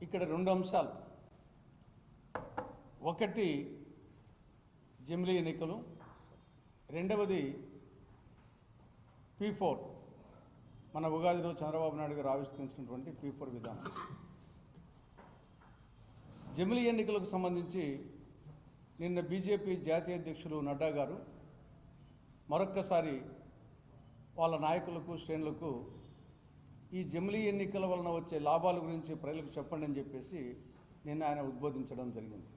ఇక్కడ రెండు అంశాలు. ఒకటి జమిలీ ఎన్నికలు, రెండవది P4 మన ఉగాది రోజు చంద్రబాబు నాయుడు గారు ఆవిష్కరించినటువంటి P4 విధానం. జమిలీ ఎన్నికలకు సంబంధించి నిన్న బీజేపీ జాతీయ అధ్యక్షులు నడ్డా గారు మరొక్కసారి వాళ్ళ నాయకులకు శ్రేణులకు ఈ జమిలీ ఎన్నికల వలన వచ్చే లాభాల గురించి ప్రజలకు చెప్పండి అని చెప్పేసి నిన్న ఆయన ఉద్బోధించడం జరిగింది.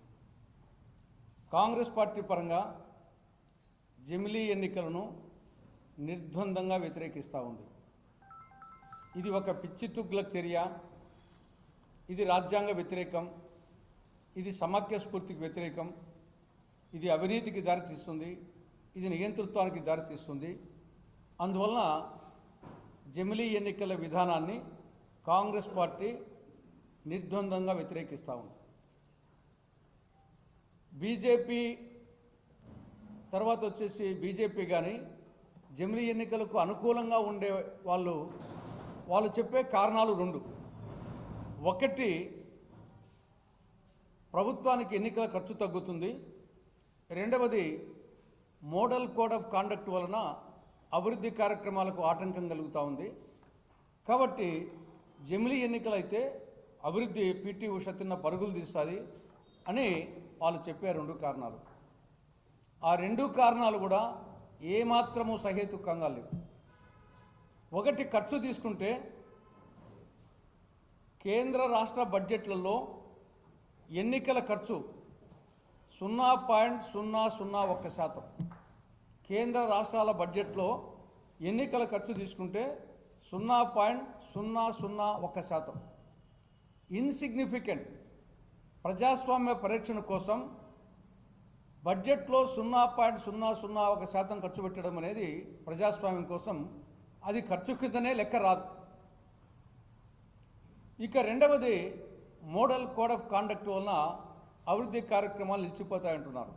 కాంగ్రెస్ పార్టీ పరంగా జమిలీ ఎన్నికలను నిర్ద్వందంగా వ్యతిరేకిస్తూ ఉంది. ఇది ఒక పిచ్చి తుగ్లక్ చర్య, ఇది రాజ్యాంగ వ్యతిరేకం, ఇది సమాఖ్య స్ఫూర్తికి వ్యతిరేకం, ఇది అవినీతికి దారితీస్తుంది, ఇది నియంతృత్వానికి దారితీస్తుంది. అందువలన జమిలీ ఎన్నికల విధానాన్ని కాంగ్రెస్ పార్టీ నిర్ద్వందంగా వ్యతిరేకిస్తూ ఉంది. బీజేపీ తర్వాత వచ్చేసి బీజేపీ కానీ జమిలీ ఎన్నికలకు అనుకూలంగా ఉండే వాళ్ళు చెప్పే కారణాలు రెండు. ఒకటి, ప్రభుత్వానికి ఎన్నికల ఖర్చు తగ్గుతుంది. రెండవది, మోడల్ కోడ్ ఆఫ్ కాండక్ట్ వలన అభివృద్ధి కార్యక్రమాలకు ఆటంకం కలుగుతూ ఉంది. కాబట్టి జమిలీ ఎన్నికలైతే అభివృద్ధి పిటి ఉష తిన్న పరుగులు తీస్తుంది అని వాళ్ళు చెప్పే రెండు కారణాలు. ఆ రెండు కారణాలు కూడా ఏమాత్రము సహేతుకంగా లేవు. ఒకటి, ఖర్చు తీసుకుంటే కేంద్ర రాష్ట్ర బడ్జెట్లలో ఎన్నికల ఖర్చు 0.001%. కేంద్ర రాష్ట్రాల బడ్జెట్లో ఎన్నికల ఖర్చు తీసుకుంటే 0.001%. ఇన్సిగ్నిఫికెంట్. ప్రజాస్వామ్య పరిరక్షణ కోసం బడ్జెట్లో 0.001% ఖర్చు పెట్టడం అనేది ప్రజాస్వామ్యం కోసం అది ఖర్చు కిందనే లెక్క రాదు. ఇక రెండవది, మోడల్ కోడ్ ఆఫ్ కాండక్ట్ వలన అభివృద్ధి కార్యక్రమాలు నిలిచిపోతాయంటున్నారు.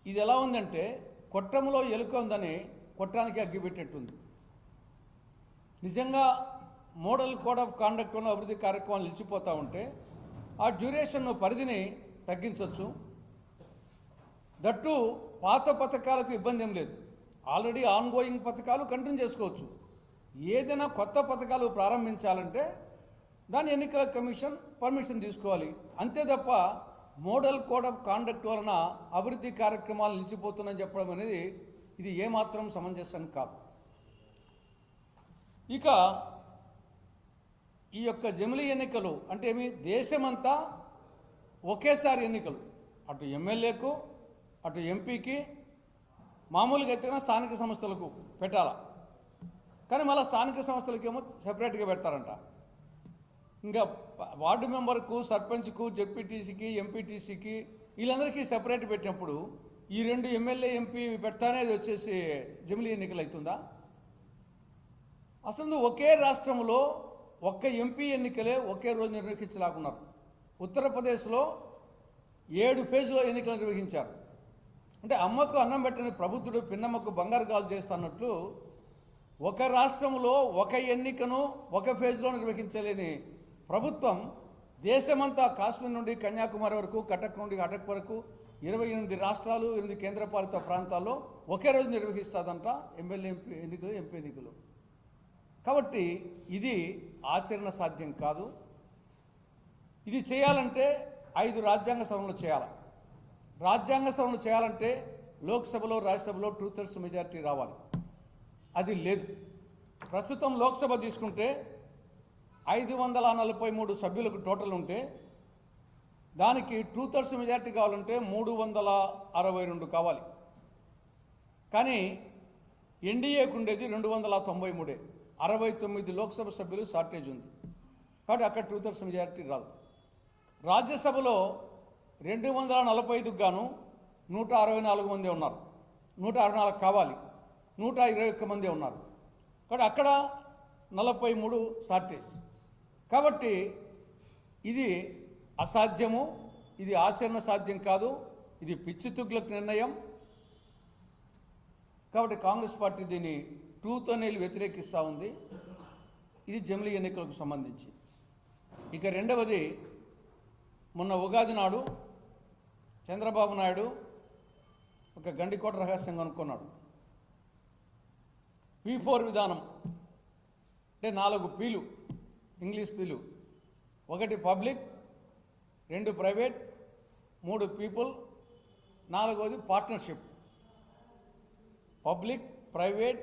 ఇది ఎలా ఉందంటే కొట్టంలో ఎలుక ఉందని కొట్టానికి అగ్గిపెట్టేట్టుంది. నిజంగా మోడల్ కోడ్ ఆఫ్ కాండక్ట్ వలన అభివృద్ధి కార్యక్రమాలు నిలిచిపోతూ ఉంటే ఆ డ్యూరేషన్ పరిధిని తగ్గించవచ్చు. దట్టు పాత పథకాలకు ఇబ్బంది ఏం లేదు. ఆల్రెడీ ఆన్గోయింగ్ పథకాలు కంటిన్యూ చేసుకోవచ్చు. ఏదైనా కొత్త పథకాలు ప్రారంభించాలంటే దాని ఎన్నికల కమిషన్ పర్మిషన్ తీసుకోవాలి. అంతే తప్ప మోడల్ కోడ్ ఆఫ్ కాండక్ట్ వలన అభివృద్ధి కార్యక్రమాలు నిలిచిపోతున్నాయని చెప్పడం అనేది ఇది ఏమాత్రం సమంజసం కాదు. ఇక ఈ యొక్క జమిలీ ఎన్నికలు అంటే ఏమి, దేశమంతా ఒకేసారి ఎన్నికలు, అటు ఎమ్మెల్యేకు అటు ఎంపీకి, మామూలుగా అయితే స్థానిక సంస్థలకు పెట్టాలా, కానీ మళ్ళీ స్థానిక సంస్థలకేమో సెపరేట్గా పెడతారంట. ఇంకా వార్డు మెంబర్కు, సర్పంచ్కు, జెడ్పీటీసీకి, ఎంపీటీసీకి వీళ్ళందరికీ సెపరేట్ పెట్టినప్పుడు ఈ రెండు ఎమ్మెల్యే ఎంపీ పెడతానే అది వచ్చేసి జమిలీ ఎన్నికలు అవుతుందా? అసలు ఒకే రాష్ట్రంలో ఒక్క ఎంపీ ఎన్నికలే ఒకే రోజు నిర్వహించలేకున్నారు. ఉత్తరప్రదేశ్లో 7 ఫేజ్లో ఎన్నికలు నిర్వహించారు. అంటే అమ్మకు అన్నం పెట్టని ప్రబుద్ధుడు పిన్నమ్మకు బంగారు గాలు చేస్తున్నట్లు ఒక రాష్ట్రంలో ఒక ఎన్నికను ఒక ఫేజ్లో నిర్వహించలేని ప్రభుత్వం దేశమంతా కాశ్మీర్ నుండి కన్యాకుమారి వరకు, కటక్ నుండి అటక్ వరకు 28 రాష్ట్రాలు, 8 కేంద్రపాలిత ప్రాంతాల్లో ఒకే రోజు నిర్వహిస్తుందంట ఎమ్మెల్యే ఎన్నికలు, ఎంపీ ఎన్నికలు. కాబట్టి ఇది ఆచరణ సాధ్యం కాదు. ఇది చేయాలంటే 5 రాజ్యాంగ సవరణలు చేయాలి. రాజ్యాంగ సవరణలు చేయాలంటే లోక్సభలో, రాజ్యసభలో 2/3 మెజారిటీ రావాలి. అది లేదు. ప్రస్తుతం లోక్సభ తీసుకుంటే 543 సభ్యులకు టోటల్ ఉంటే దానికి 2/3 మెజారిటీ కావాలంటే 362 కావాలి. కానీ ఎన్డీఏకు ఉండేది 293, 69 లోక్సభ సభ్యులు షార్టేజ్ ఉంది. కాబట్టి అక్కడ 2/3 మెజారిటీ రాదు. రాజ్యసభలో 245కు గాను 164 మంది ఉన్నారు. 164 కావాలి, 121 మంది ఉన్నారు. కాబట్టి అక్కడ 43 షార్టేజ్. కాబట్టి ఇది అసాధ్యము, ఇది ఆచరణ సాధ్యం కాదు, ఇది పిచ్చి తుగ్లక్ నిర్ణయం. కాబట్టి కాంగ్రెస్ పార్టీ దీన్ని టూత్ అనేది వ్యతిరేకిస్తూ ఉంది. ఇది జమిలీ ఎన్నికలకు సంబంధించి. ఇక రెండవది, మొన్న ఉగాది నాడు చంద్రబాబు నాయుడు ఒక గండికోట రహస్యం కనుక్కున్నాడు. P4 విధానం అంటే 4 పీలు, ఇంగ్లీష్ పీలు. 1 పబ్లిక్, 2 ప్రైవేట్, 3 పీపుల్, 4వది partnership. Public, private,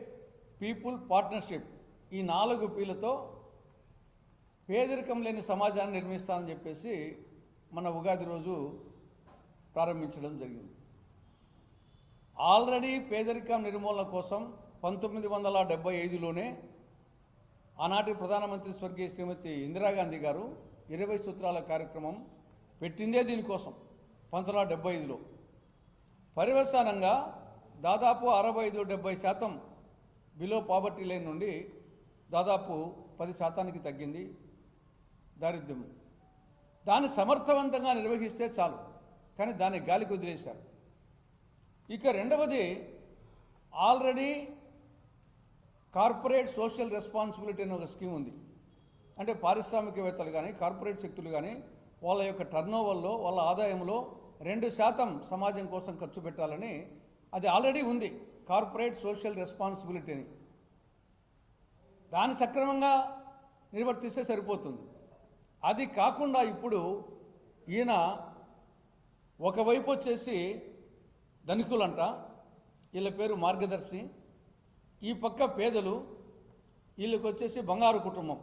people, partnership. ఈ 4 పీలతో పేదరికం లేని సమాజాన్ని నిర్మిస్తానని చెప్పేసి మన ఉగాది రోజు ప్రారంభించడం జరిగింది. ఆల్రెడీ పేదరికం నిర్మూలన కోసం 1975లోనే ఆనాటి ప్రధానమంత్రి స్వర్గీయ శ్రీమతి ఇందిరాగాంధీ గారు 20 సూత్రాల కార్యక్రమం పెట్టిందే దీనికోసం 1975లో. పర్యవసానంగా దాదాపు 65-70% బిలో పావర్టీ లైన్ నుండి దాదాపు 10% తగ్గింది దారిద్ర్యం. దాన్ని సమర్థవంతంగా నిర్వహిస్తే చాలు, కానీ దాన్ని గాలికి వదిలేశారు. ఇక రెండవది, ఆల్రెడీ కార్పొరేట్ సోషల్ రెస్పాన్సిబిలిటీ అనే ఒక స్కీమ్ ఉంది. అంటే పారిశ్రామికవేత్తలు కానీ కార్పొరేట్ శక్తులు కానీ వాళ్ళ యొక్క టర్నోవర్లో, వాళ్ళ ఆదాయంలో 2% సమాజం కోసం ఖర్చు పెట్టాలని అది ఆల్రెడీ ఉంది, కార్పొరేట్ సోషల్ రెస్పాన్సిబిలిటీని. దాన్ని సక్రమంగా నిర్వర్తిస్తే సరిపోతుంది. అది కాకుండా ఇప్పుడు ఈయన ఒకవైపు వచ్చేసి ధనికులంట, వీళ్ళ పేరు మార్గదర్శి, ఈ పక్క పేదలు, వీళ్ళకి వచ్చేసి బంగారు కుటుంబం.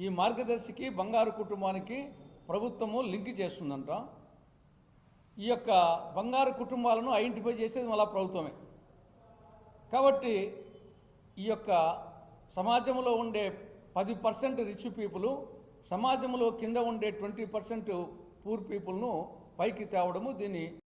ఈ మార్గదర్శికి బంగారు కుటుంబానికి ప్రభుత్వము లింక్ చేస్తుందంట. ఈ యొక్క బంగారు కుటుంబాలను ఐడెంటిఫై చేసేది మళ్ళా ప్రభుత్వమే. కాబట్టి ఈ యొక్క సమాజంలో ఉండే 10% రిచ్ పీపుల్, సమాజంలో కింద ఉండే 20% పూర్ పీపుల్ను పైకి తేవడము దీన్ని